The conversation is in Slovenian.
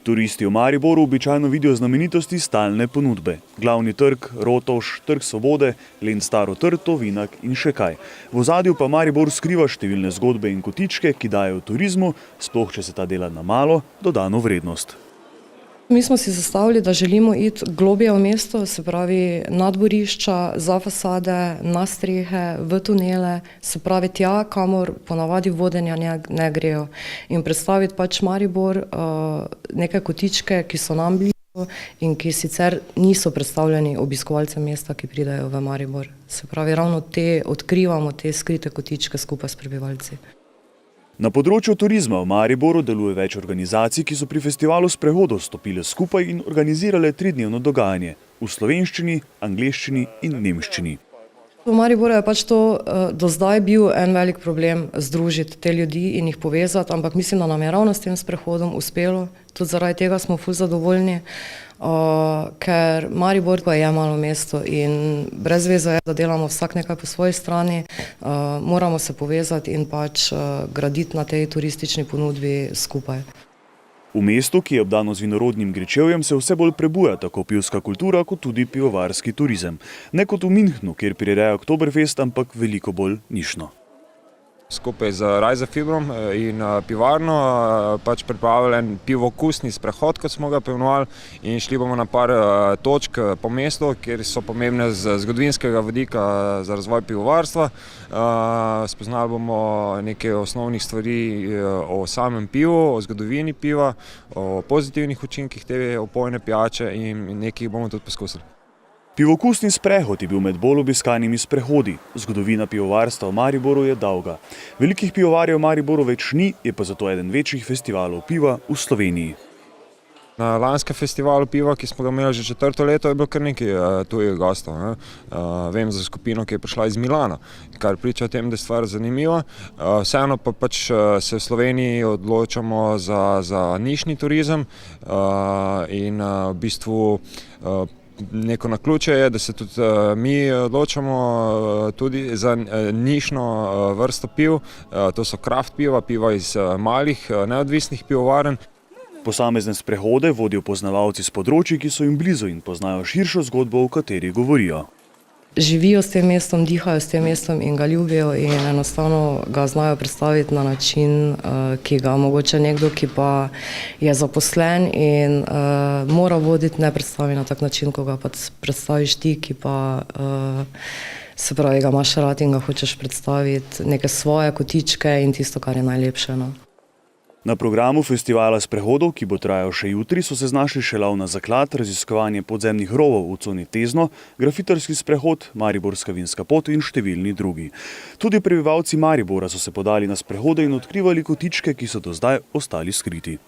Turisti v Mariboru običajno vidijo znamenitosti stalne ponudbe. Glavni trg, Rotovž, Trg Svobode, Len Staro Trto, Vinak in še kaj. V ozadju pa Maribor skriva številne zgodbe in kotičke, ki dajo turizmu, sploh če se ta dela na malo, dodano vrednost. Mi smo si zastavili, da želimo iti globje v mesto, se pravi na dvorišča, za fasade, na strehe, v tunele, se pravi tja, kamor ponavadi vodenja ne grejo. In predstaviti pač Maribor, neke kotičke, ki so nam blizu in ki sicer niso predstavljeni obiskovalcem mesta, ki pridejo v Maribor. Se pravi, ravno odkrivamo te skrite kotičke skupaj s prebivalci. Na področju turizma v Mariboru deluje več organizacij, ki so pri festivalu sprehodov stopile skupaj in organizirale 3-dnevno dogajanje v slovenščini, angleščini in nemščini. V Mariboru je pač to do zdaj bil en velik problem združiti te ljudi in jih povezati, ampak mislim, da nam je ravno s tem sprehodom uspelo. Tudi zaradi tega smo ful zadovoljni, ker Maribor pa je malo mesto in brez veze je, da delamo vsak nekaj po svoji strani, moramo se povezati in pač graditi na tej turistični ponudbi skupaj. V mestu, ki je obdano z vinorodnim gričevjem, se vse bolj prebuja tako pivska kultura, kot tudi pivovarski turizem. Ne kot v Münchnu, kjer prirejajo Oktoberfest, ampak veliko bolj nišno. Skupaj z Reisefibrom in pivarno pač pripravili en pivokusni sprehod, kot smo ga poimenovali, in šli bomo na par točk po mestu, kjer so pomembne z zgodovinskega vidika za razvoj pivovarstva. Spoznali bomo nekaj osnovnih stvari o samem pivu, o zgodovini piva, o pozitivnih učinkih te opojne pijače in nekaj bomo tudi poskusili. Pivokusni sprehod je bil med bolj obiskanimi sprehodi. Zgodovina pivovarstva v Mariboru je dolga. Velikih pivovarjev v Mariboru več ni, je pa zato eden večjih festivalov piva v Sloveniji. Na lanskem festivalu piva, ki smo ga imeli že 4. leto, je bilo kar nekaj tujih gostov. Vem za skupino, ki je prišla iz Milana, kar priča o tem, da je stvar zanimiva. Vseeno pa pač se v Sloveniji odločamo za nišni turizem in v bistvu neko naključje je, da se tudi mi odločamo tudi za nišno vrsto piv. To so kraft piva, piva iz malih neodvisnih pivovarn. Posamezne sprehode vodijo poznavalci s področji, ki so jim blizu in poznajo širšo zgodbo, o kateri govorijo. Živijo s tem mestom, dihajo s tem mestom in ga ljubijo in enostavno ga znajo predstaviti na način, ki ga mogoče nekdo, ki pa je zaposlen in mora voditi, ne predstavi na tak način, ko ga pa predstaviš ti, ki pa se pravi, ga imaš rad in ga hočeš predstaviti, neke svoje kotičke in tisto, kar je najlepše. Na programu festivala sprehodov, ki bo trajal še jutri, so se znašli še lov na zaklad, raziskovanje podzemnih rovov v coni Tezno, grafitarski sprehod, Mariborska vinska pot in številni drugi. Tudi prebivalci Maribora so se podali na sprehode in odkrivali kotičke, ki so do zdaj ostali skriti.